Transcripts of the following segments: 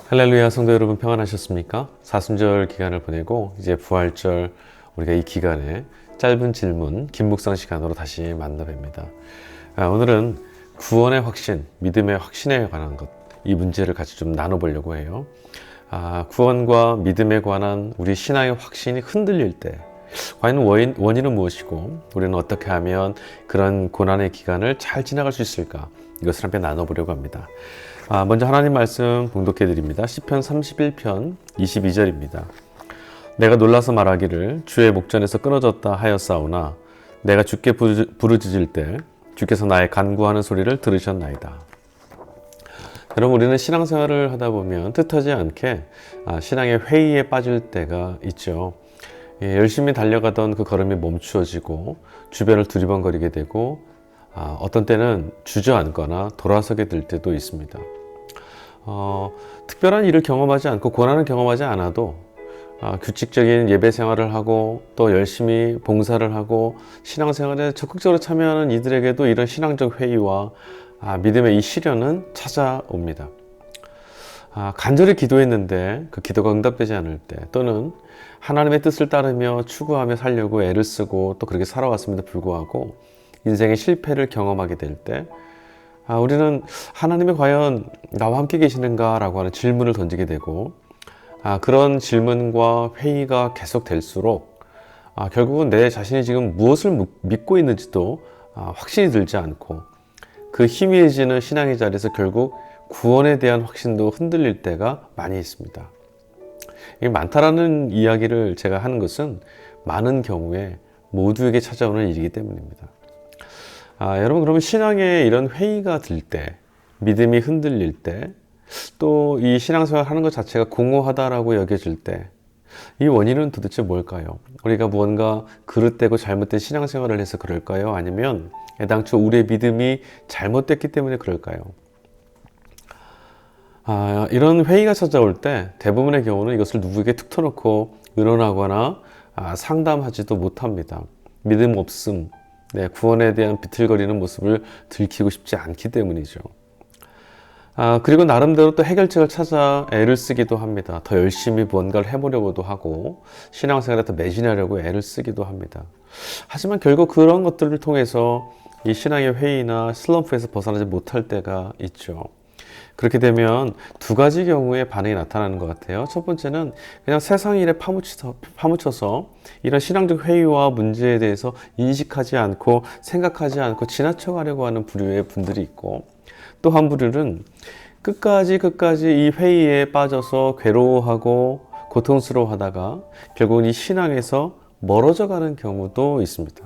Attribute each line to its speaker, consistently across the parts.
Speaker 1: 할렐루야 성도 여러분 평안하셨습니까? 사순절 기간을 보내고 이제 부활절 우리가 이 기간에 짧은 질문 김묵상 시간으로 다시 만나뵙니다. 오늘은 구원의 확신, 믿음의 확신에 관한 것, 이 문제를 같이 좀 나눠보려고 해요. 구원과 믿음에 관한 우리 신앙의 확신이 흔들릴 때 과연 원인은 무엇이고 우리는 어떻게 하면 그런 고난의 기간을 잘 지나갈 수 있을까? 이것을 함께 나눠보려고 합니다. 먼저 하나님 말씀 봉독해 드립니다. 시편 31편 22절입니다. 내가 놀라서 말하기를 주의 목전에서 끊어졌다 하였사오나 내가 주께 부르짖을 때 주께서 나의 간구하는 소리를 들으셨나이다. 여러분, 우리는 신앙생활을 하다 보면 뜻하지 않게 신앙의 회의에 빠질 때가 있죠. 열심히 달려가던 그 걸음이 멈추어지고 주변을 두리번거리게 되고 어떤 때는 주저앉거나 돌아서게 될 때도 있습니다. 특별한 일을 경험하지 않고 고난을 경험하지 않아도 규칙적인 예배 생활을 하고 또 열심히 봉사를 하고 신앙생활에 적극적으로 참여하는 이들에게도 이런 신앙적 회의와 믿음의 이 시련은 찾아옵니다. 간절히 기도했는데 그 기도가 응답되지 않을 때, 또는 하나님의 뜻을 따르며 추구하며 살려고 애를 쓰고 또 그렇게 살아왔음에도 불구하고 인생의 실패를 경험하게 될 때, 우리는 하나님이 과연 나와 함께 계시는가 라고 하는 질문을 던지게 되고, 그런 질문과 회의가 계속될수록 결국은 내 자신이 지금 무엇을 믿고 있는지도 확신이 들지 않고 그 희미해지는 신앙의 자리에서 결국 구원에 대한 확신도 흔들릴 때가 많이 있습니다. 이게 많다라는 이야기를 제가 하는 것은 많은 경우에 모두에게 찾아오는 일이기 때문입니다. 여러분, 그러면 신앙에 이런 회의가 들 때, 믿음이 흔들릴 때, 또 이 신앙생활 하는 것 자체가 공허하다라고 여겨질 때, 이 원인은 도대체 뭘까요? 우리가 무언가 그릇되고 잘못된 신앙생활을 해서 그럴까요? 아니면 애당초 우리의 믿음이 잘못됐기 때문에 그럴까요? 이런 회의가 찾아올 때 대부분의 경우는 이것을 누구에게 툭 터놓고 의논하거나 상담하지도 못합니다. 믿음 없음, 구원에 대한 비틀거리는 모습을 들키고 싶지 않기 때문이죠. 그리고 나름대로 또 해결책을 찾아 애를 쓰기도 합니다. 더 열심히 무언가를 해보려고도 하고 신앙생활에 더 매진하려고 애를 쓰기도 합니다. 하지만 결국 그런 것들을 통해서 이 신앙의 회의나 슬럼프에서 벗어나지 못할 때가 있죠. 그렇게 되면 두 가지 경우의 반응이 나타나는 것 같아요. 첫 번째는 그냥 세상 일에 파묻혀서 이런 신앙적 회의와 문제에 대해서 인식하지 않고 생각하지 않고 지나쳐가려고 하는 부류의 분들이 있고, 또 한 부류는 끝까지 이 회의에 빠져서 괴로워하고 고통스러워하다가 결국은 이 신앙에서 멀어져가는 경우도 있습니다.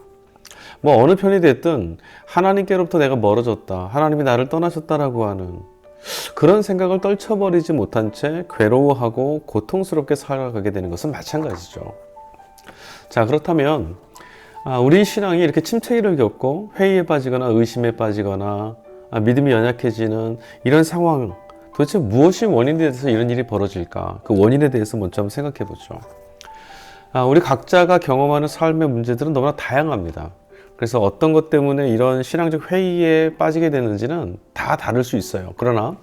Speaker 1: 어느 편이 됐든 하나님께로부터 내가 멀어졌다, 하나님이 나를 떠나셨다라고 하는 그런 생각을 떨쳐버리지 못한 채 괴로워하고 고통스럽게 살아가게 되는 것은 마찬가지죠. 자, 그렇다면 우리 신앙이 이렇게 침체기를 겪고 회의에 빠지거나 의심에 빠지거나 믿음이 연약해지는 이런 상황, 도대체 무엇이 원인이 돼서 이런 일이 벌어질까? 그 원인에 대해서 먼저 한번 생각해 보죠. 우리 각자가 경험하는 삶의 문제들은 너무나 다양합니다. 그래서 어떤 것 때문에 이런 신앙적 회의에 빠지게 되는지는 다 다를 수 있어요. 그러나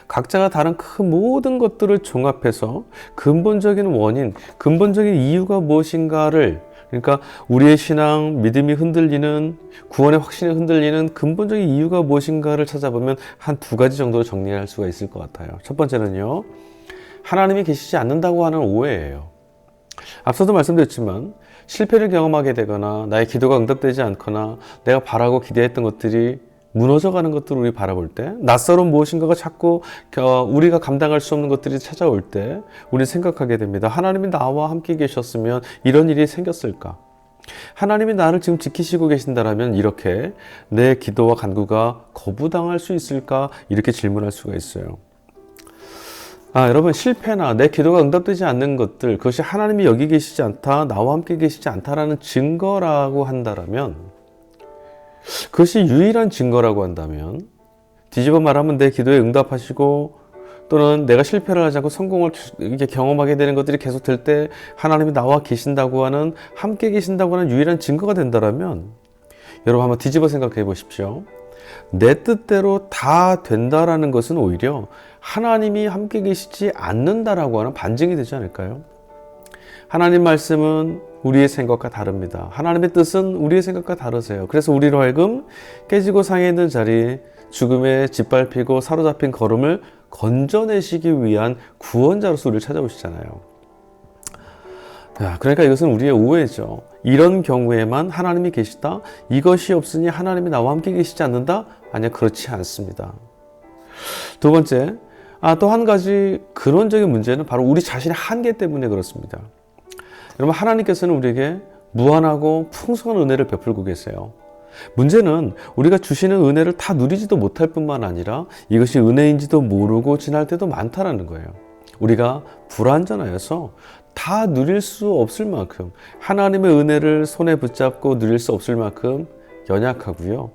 Speaker 1: 각자가 다른 그 모든 것들을 종합해서 근본적인 원인, 근본적인 이유가 무엇인가를, 그러니까 우리의 신앙, 믿음이 흔들리는, 구원의 확신이 흔들리는 근본적인 이유가 무엇인가를 찾아보면 한 두 가지 정도로 정리할 수가 있을 것 같아요. 첫 번째는요, 하나님이 계시지 않는다고 하는 오해예요. 앞서도 말씀드렸지만 실패를 경험하게 되거나 나의 기도가 응답되지 않거나 내가 바라고 기대했던 것들이 무너져가는 것들을 우리 바라볼 때, 낯설은 무엇인가가 자꾸 우리가 감당할 수 없는 것들이 찾아올 때 우리는 생각하게 됩니다. 하나님이 나와 함께 계셨으면 이런 일이 생겼을까? 하나님이 나를 지금 지키시고 계신다라면 이렇게 내 기도와 간구가 거부당할 수 있을까? 이렇게 질문할 수가 있어요. 여러분, 실패나 내 기도가 응답되지 않는 것들, 그것이 하나님이 여기 계시지 않다, 나와 함께 계시지 않다라는 증거라고 한다면, 그것이 유일한 증거라고 한다면, 뒤집어 말하면 내 기도에 응답하시고 또는 내가 실패를 하지 않고 성공을 이렇게 경험하게 되는 것들이 계속될 때 하나님이 나와 계신다고 하는, 함께 계신다고 하는 유일한 증거가 된다면, 여러분 한번 뒤집어 생각해 보십시오. 내 뜻대로 다 된다라는 것은 오히려 하나님이 함께 계시지 않는다라고 하는 반증이 되지 않을까요? 하나님 말씀은 우리의 생각과 다릅니다. 하나님의 뜻은 우리의 생각과 다르세요. 그래서 우리로 하여금 깨지고 상해 있는 자리, 죽음에 짓밟히고 사로잡힌 걸음을 건져내시기 위한 구원자로서 우리를 찾아오시잖아요. 그러니까 이것은 우리의 오해죠. 이런 경우에만 하나님이 계시다? 이것이 없으니 하나님이 나와 함께 계시지 않는다? 아니요, 그렇지 않습니다. 두 번째, 또 한 가지 근원적인 문제는 바로 우리 자신의 한계 때문에 그렇습니다. 여러분, 하나님께서는 우리에게 무한하고 풍성한 은혜를 베풀고 계세요. 문제는 우리가 주시는 은혜를 다 누리지도 못할 뿐만 아니라 이것이 은혜인지도 모르고 지날 때도 많다라는 거예요. 우리가 불완전하여서 다 누릴 수 없을 만큼, 하나님의 은혜를 손에 붙잡고 누릴 수 없을 만큼 연약하고요.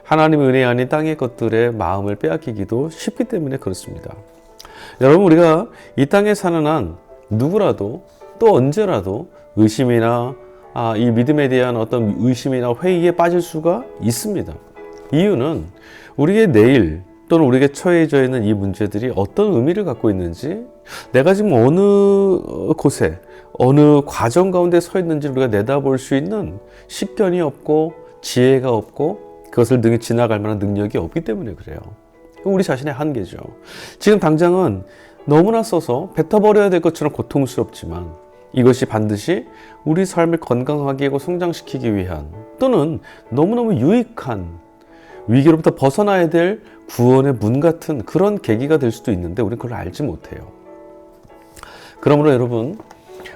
Speaker 1: 하나님의 은혜 아닌 땅의 것들의 마음을 빼앗기기도 쉽기 때문에 그렇습니다. 여러분, 우리가 이 땅에 사는 한 누구라도 또 언제라도 의심이나 이 믿음에 대한 어떤 의심이나 회의에 빠질 수가 있습니다. 이유는 우리의 내일 또는 우리에게 처해져 있는 이 문제들이 어떤 의미를 갖고 있는지, 내가 지금 어느 곳에 어느 과정 가운데 서 있는지 우리가 내다볼 수 있는 식견이 없고 지혜가 없고 그것을 능히 지나갈 만한 능력이 없기 때문에 그래요. 우리 자신의 한계죠. 지금 당장은 너무나 써서 뱉어버려야 될 것처럼 고통스럽지만 이것이 반드시 우리 삶을 건강하게 하고 성장시키기 위한, 또는 너무너무 유익한, 위기로부터 벗어나야 될 구원의 문 같은 그런 계기가 될 수도 있는데 우리는 그걸 알지 못해요. 그러므로 여러분,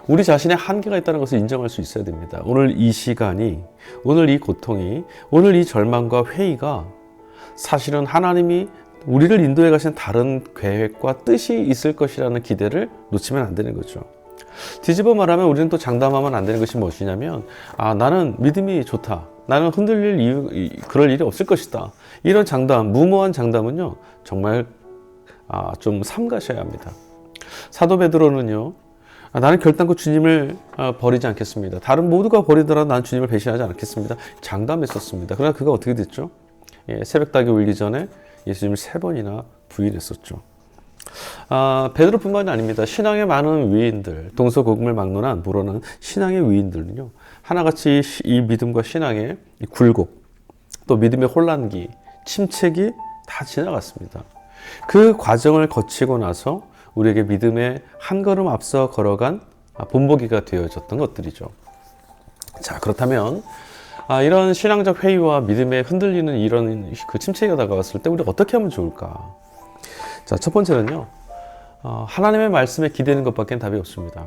Speaker 1: 우리 자신의 한계가 있다는 것을 인정할 수 있어야 됩니다. 오늘 이 시간이, 오늘 이 고통이, 오늘 이 절망과 회의가 사실은 하나님이 우리를 인도해 가신 다른 계획과 뜻이 있을 것이라는 기대를 놓치면 안 되는 거죠. 뒤집어 말하면 우리는 또 장담하면 안 되는 것이 무엇이냐면, 나는 믿음이 좋다, 나는 흔들릴 이유, 그럴 일이 없을 것이다, 이런 장담, 무모한 장담은요 정말 좀 삼가셔야 합니다. 사도 베드로는요, 나는 결단코 주님을 버리지 않겠습니다, 다른 모두가 버리더라도 나는 주님을 배신하지 않겠습니다, 장담했었습니다. 그러나 그가 어떻게 됐죠? 새벽닭이 울기 전에 예수님을 3번이나 부인했었죠. 베드로뿐만이 아닙니다. 신앙의 많은 위인들, 동서고금을 막론한 물어난 신앙의 위인들은요, 하나같이 이 믿음과 신앙의 굴곡, 또 믿음의 혼란기, 침체기 다 지나갔습니다. 그 과정을 거치고 나서 우리에게 믿음의 한 걸음 앞서 걸어간 본보기가 되어졌던 것들이죠. 자, 그렇다면 이런 신앙적 회의와 믿음에 흔들리는 이런 그 침체기가 다가왔을 때 우리가 어떻게 하면 좋을까? 자, 첫 번째는요, 하나님의 말씀에 기대는 것밖에 답이 없습니다.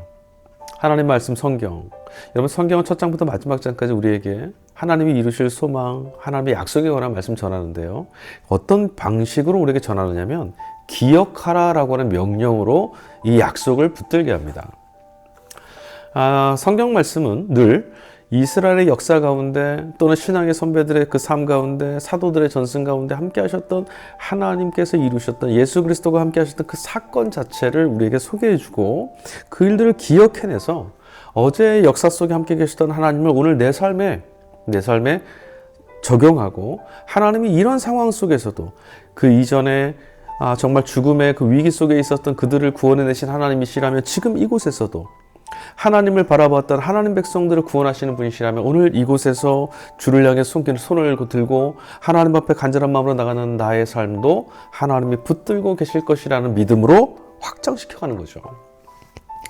Speaker 1: 하나님 말씀 성경, 여러분, 성경은 첫 장부터 마지막 장까지 우리에게 하나님이 이루실 소망, 하나님의 약속에 관한 말씀 전하는데요, 어떤 방식으로 우리에게 전하느냐면 기억하라라고 하는 명령으로 이 약속을 붙들게 합니다. 성경 말씀은 늘 이스라엘의 역사 가운데, 또는 신앙의 선배들의 그 삶 가운데, 사도들의 전승 가운데 함께 하셨던, 하나님께서 이루셨던, 예수 그리스도가 함께 하셨던 그 사건 자체를 우리에게 소개해주고 그 일들을 기억해내서 어제의 역사 속에 함께 계시던 하나님을 오늘 내 삶에 적용하고, 하나님이 이런 상황 속에서도 그 이전에 정말 죽음의 그 위기 속에 있었던 그들을 구원해내신 하나님이시라면 지금 이곳에서도 하나님을 바라봤던 하나님 백성들을 구원하시는 분이시라면 오늘 이곳에서 주를 향해 손을 들고 하나님 앞에 간절한 마음으로 나가는 나의 삶도 하나님이 붙들고 계실 것이라는 믿음으로 확장시켜가는 거죠.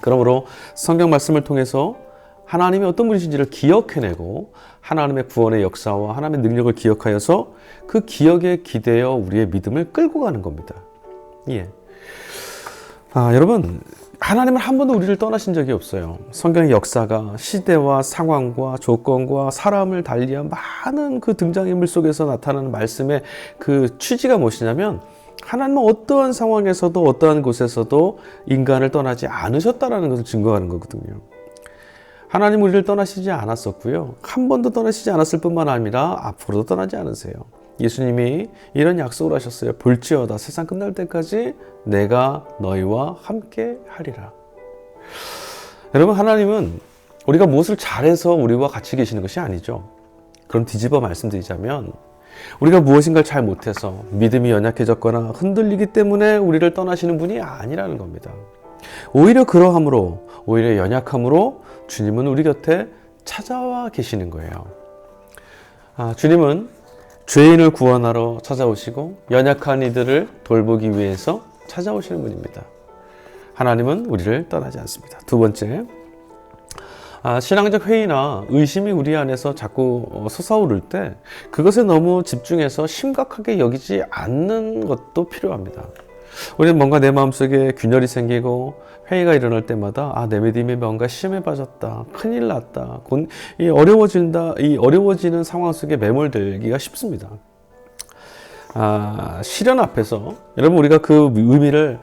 Speaker 1: 그러므로 성경 말씀을 통해서 하나님이 어떤 분이신지를 기억해내고 하나님의 구원의 역사와 하나님의 능력을 기억하여서 그 기억에 기대어 우리의 믿음을 끌고 가는 겁니다. 예. 여러분, 하나님은 한 번도 우리를 떠나신 적이 없어요. 성경의 역사가 시대와 상황과 조건과 사람을 달리한 많은 그 등장인물 속에서 나타나는 말씀의 그 취지가 무엇이냐면, 하나님은 어떠한 상황에서도 어떠한 곳에서도 인간을 떠나지 않으셨다라는 것을 증거하는 거거든요. 하나님 우리를 떠나시지 않았었고요, 한 번도 떠나시지 않았을 뿐만 아니라 앞으로도 떠나지 않으세요. 예수님이 이런 약속을 하셨어요. 볼지어다 세상 끝날 때까지 내가 너희와 함께 하리라. 여러분, 하나님은 우리가 무엇을 잘해서 우리와 같이 계시는 것이 아니죠. 그럼 뒤집어 말씀드리자면, 우리가 무엇인가를 잘 못해서 믿음이 연약해졌거나 흔들리기 때문에 우리를 떠나시는 분이 아니라는 겁니다. 오히려 그러함으로, 오히려 연약함으로 주님은 우리 곁에 찾아와 계시는 거예요. 주님은 죄인을 구원하러 찾아오시고 연약한 이들을 돌보기 위해서 찾아오시는 분입니다. 하나님은 우리를 떠나지 않습니다. 두 번째, 신앙적 회의나 의심이 우리 안에서 자꾸 솟아오를 때 그것에 너무 집중해서 심각하게 여기지 않는 것도 필요합니다. 우리는 뭔가 내 마음속에 균열이 생기고 회의가 일어날 때마다 내 믿음이 뭔가 시험에 빠졌다, 큰일 났다, 곧 어려워지는 상황 속에 매몰되기가 쉽습니다. 시련 앞에서 여러분 우리가 그 의미를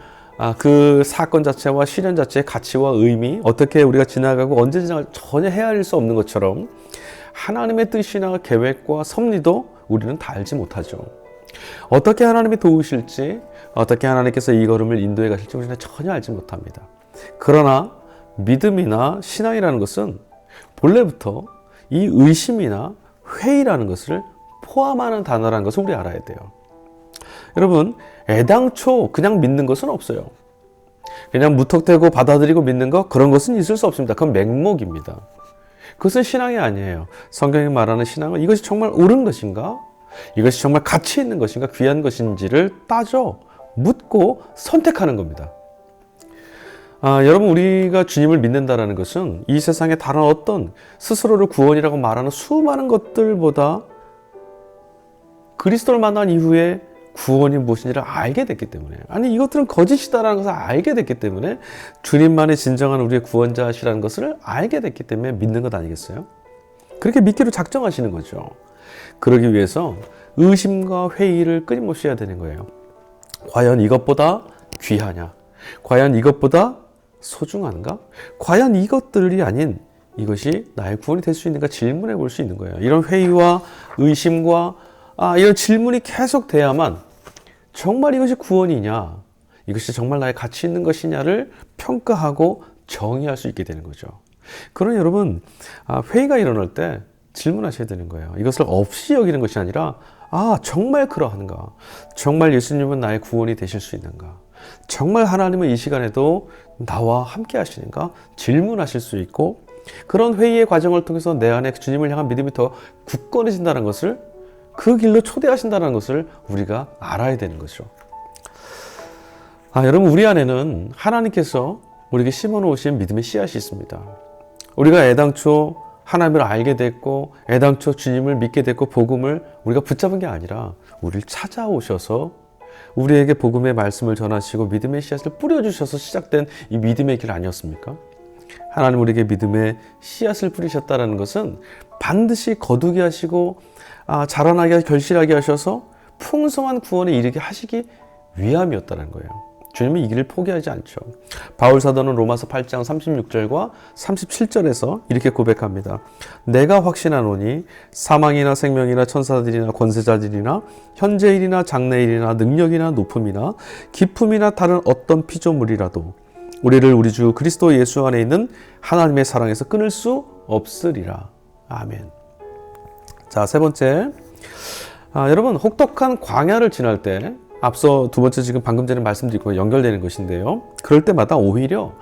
Speaker 1: 그 사건 자체와 시련 자체의 가치와 의미, 어떻게 우리가 지나가고 언제 지나갈 전혀 헤아릴 수 없는 것처럼 하나님의 뜻이나 계획과 섭리도 우리는 다 알지 못하죠. 어떻게 하나님이 도우실지, 어떻게 하나님께서 이 걸음을 인도해 가실지 우리는 전혀 알지 못합니다. 그러나 믿음이나 신앙이라는 것은 본래부터 이 의심이나 회의라는 것을 포함하는 단어라는 것을 우리 알아야 돼요. 여러분, 애당초 그냥 믿는 것은 없어요. 그냥 무턱대고 받아들이고 믿는 것, 그런 것은 있을 수 없습니다. 그건 맹목입니다. 그것은 신앙이 아니에요. 성경이 말하는 신앙은 이것이 정말 옳은 것인가? 이것이 정말 가치 있는 것인가? 귀한 것인지를 따져 묻고 선택하는 겁니다. 여러분, 우리가 주님을 믿는다는 것은 이 세상의 다른 어떤 스스로를 구원이라고 말하는 수많은 것들보다 그리스도를 만난 이후에 구원이 무엇인지를 알게 됐기 때문에, 이것들은 거짓이다라는 것을 알게 됐기 때문에, 주님만이 진정한 우리의 구원자시라는 것을 알게 됐기 때문에 믿는 것 아니겠어요? 그렇게 믿기로 작정하시는 거죠. 그러기 위해서 의심과 회의를 끊임없이 해야 되는 거예요. 과연 이것보다 귀하냐? 과연 이것보다 소중한가? 과연 이것들이 아닌 이것이 나의 구원이 될 수 있는가 질문해 볼 수 있는 거예요. 이런 회의와 의심과 이런 질문이 계속 돼야만 정말 이것이 구원이냐, 이것이 정말 나의 가치 있는 것이냐를 평가하고 정의할 수 있게 되는 거죠. 그러나 여러분, 회의가 일어날 때 질문하셔야 되는 거예요. 이것을 없이 여기는 것이 아니라 정말 그러한가? 정말 예수님은 나의 구원이 되실 수 있는가? 정말 하나님은 이 시간에도 나와 함께 하시는가? 질문하실 수 있고, 그런 회의의 과정을 통해서 내 안에 주님을 향한 믿음이 더 굳건해진다는 것을, 그 길로 초대하신다는 것을 우리가 알아야 되는 거죠. 여러분, 우리 안에는 하나님께서 우리에게 심어놓으신 믿음의 씨앗이 있습니다. 우리가 애당초 하나님을 알게 됐고, 애당초 주님을 믿게 됐고, 복음을 우리가 붙잡은 게 아니라 우리를 찾아오셔서 우리에게 복음의 말씀을 전하시고 믿음의 씨앗을 뿌려주셔서 시작된 이 믿음의 길 아니었습니까? 하나님 우리에게 믿음의 씨앗을 뿌리셨다는 것은 반드시 거두게 하시고 자라나게 결실하게 하셔서 풍성한 구원에 이르게 하시기 위함이었다는 거예요. 주님은 이 길을 포기하지 않죠. 바울 사도는 로마서 8장 36절과 37절에서 이렇게 고백합니다. 내가 확신하노니 사망이나 생명이나 천사들이나 권세자들이나 현재일이나 장래일이나 능력이나 높음이나 기품이나 다른 어떤 피조물이라도 우리를 우리 주 그리스도 예수 안에 있는 하나님의 사랑에서 끊을 수 없으리라. 아멘. 자, 세 번째, 여러분, 혹독한 광야를 지날 때, 앞서 두 번째 지금 방금 전에 말씀드리고 연결되는 것인데요. 그럴 때마다 오히려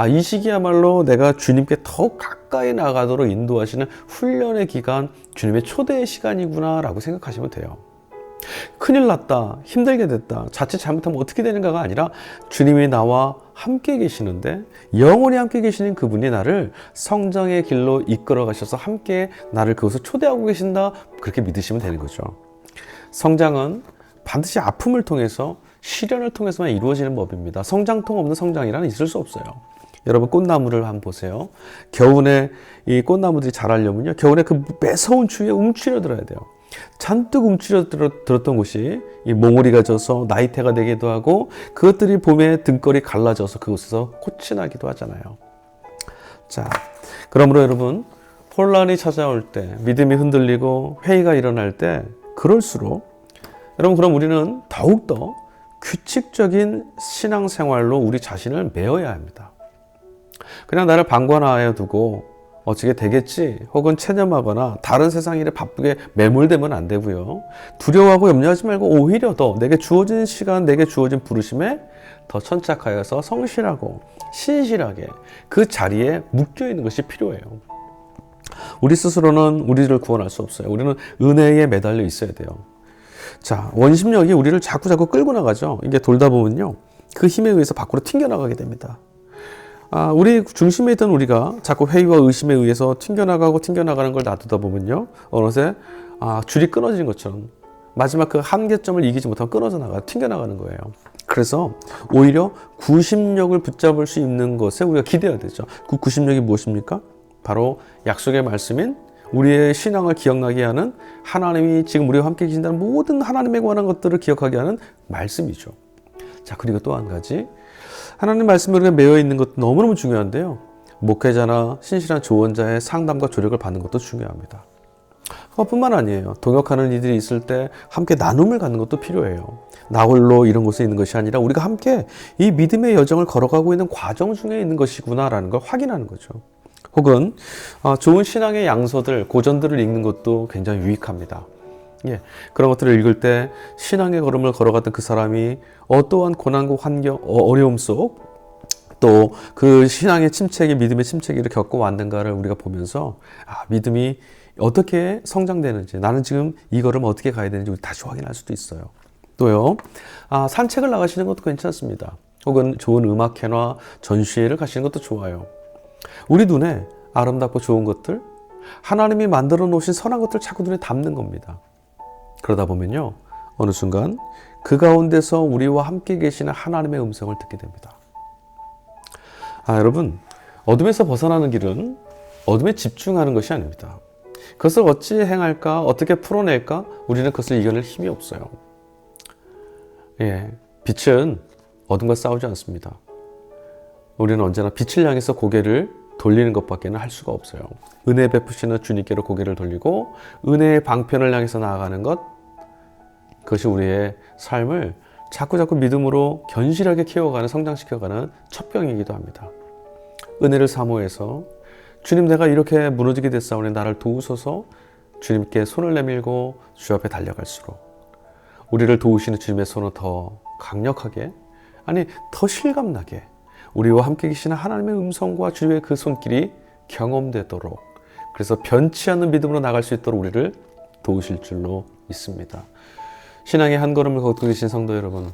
Speaker 1: 이 시기야말로 내가 주님께 더욱 가까이 나가도록 인도하시는 훈련의 기간, 주님의 초대의 시간이구나 라고 생각하시면 돼요. 큰일 났다, 힘들게 됐다, 자칫 잘못하면 어떻게 되는가가 아니라 주님이 나와 함께 계시는데, 영원히 함께 계시는 그분이 나를 성장의 길로 이끌어 가셔서 함께 나를 그곳에 초대하고 계신다, 그렇게 믿으시면 되는 거죠. 성장은 반드시 아픔을 통해서, 시련을 통해서만 이루어지는 법입니다. 성장통 없는 성장이라는 있을 수 없어요. 여러분, 꽃나무를 한번 보세요. 겨울에 이 꽃나무들이 자라려면요, 겨울에 그 매서운 추위에 움츠려들어야 돼요. 잔뜩 움츠려들었던 곳이 이 몽우리가 져서 나이테가 되기도 하고, 그것들이 봄에 등걸이 갈라져서 그곳에서 꽃이 나기도 하잖아요. 자, 그러므로 여러분, 혼란이 찾아올 때, 믿음이 흔들리고 회의가 일어날 때, 그럴수록 여러분, 그럼 우리는 더욱더 규칙적인 신앙생활로 우리 자신을 메어야 합니다. 그냥 나를 방관하여 두고 어떻게 되겠지 혹은 체념하거나 다른 세상 일에 바쁘게 매몰되면 안 되고요. 두려워하고 염려하지 말고 오히려 더 내게 주어진 시간, 내게 주어진 부르심에 더 천착하여서 성실하고 신실하게 그 자리에 묶여 있는 것이 필요해요. 우리 스스로는 우리를 구원할 수 없어요. 우리는 은혜에 매달려 있어야 돼요. 자, 원심력이 우리를 자꾸 끌고 나가죠. 이게 돌다 보면요, 그 힘에 의해서 밖으로 튕겨나가게 됩니다. 우리 중심에 있던 우리가 자꾸 회의와 의심에 의해서 튕겨나가는 걸 놔두다 보면요, 어느새 줄이 끊어지는 것처럼 마지막 그 한계점을 이기지 못하면 튕겨나가는 거예요. 그래서 오히려 구심력을 붙잡을 수 있는 것에 우리가 기대어야 되죠. 그 구심력이 무엇입니까? 바로 약속의 말씀인 우리의 신앙을 기억나게 하는, 하나님이 지금 우리와 함께 계신다는 모든 하나님에 관한 것들을 기억하게 하는 말씀이죠. 자, 그리고 또 한 가지, 하나님 말씀에 우리가 매여 있는 것도 너무너무 중요한데요, 목회자나 신실한 조언자의 상담과 조력을 받는 것도 중요합니다. 그것뿐만 아니에요. 동역하는 이들이 있을 때 함께 나눔을 갖는 것도 필요해요. 나 홀로 이런 곳에 있는 것이 아니라 우리가 함께 이 믿음의 여정을 걸어가고 있는 과정 중에 있는 것이구나라는 걸 확인하는 거죠. 혹은 좋은 신앙의 양서들, 고전들을 읽는 것도 굉장히 유익합니다. 예, 그런 것들을 읽을 때 신앙의 걸음을 걸어갔던 그 사람이 어떠한 고난과 환경, 어려움 속 또 그 신앙의 침체기, 믿음의 침체기를 겪어왔는가를 우리가 보면서 믿음이 어떻게 성장되는지, 나는 지금 이 걸음을 어떻게 가야 되는지 우리 다시 확인할 수도 있어요. 또요, 산책을 나가시는 것도 괜찮습니다. 혹은 좋은 음악회나 전시회를 가시는 것도 좋아요. 우리 눈에 아름답고 좋은 것들, 하나님이 만들어 놓으신 선한 것들 자꾸 눈에 담는 겁니다. 그러다 보면요, 어느 순간 그 가운데서 우리와 함께 계시는 하나님의 음성을 듣게 됩니다. 여러분, 어둠에서 벗어나는 길은 어둠에 집중하는 것이 아닙니다. 그것을 어찌 행할까, 어떻게 풀어낼까, 우리는 그것을 이겨낼 힘이 없어요. 예, 빛은 어둠과 싸우지 않습니다. 우리는 언제나 빛을 향해서 고개를 돌리는 것밖에는 할 수가 없어요. 은혜 베푸시는 주님께로 고개를 돌리고 은혜의 방편을 향해서 나아가는 것, 그것이 우리의 삶을 자꾸 믿음으로 견실하게 키워가는, 성장시켜가는 첩경이기도 합니다. 은혜를 사모해서 주님, 내가 이렇게 무너지게 됐사오니 나를 도우소서, 주님께 손을 내밀고 주 앞에 달려갈수록 우리를 도우시는 주님의 손은 더 강력하게, 더 실감나게 우리와 함께 계시는 하나님의 음성과 주의 그 손길이 경험되도록, 그래서 변치 않는 믿음으로 나갈 수 있도록 우리를 도우실 줄로 믿습니다. 신앙의 한 걸음을 걷고 계신 성도 여러분,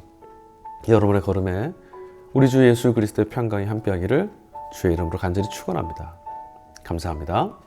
Speaker 1: 여러분의 걸음에 우리 주 예수 그리스도의 평강이 함께하기를 주의 이름으로 간절히 축원합니다. 감사합니다.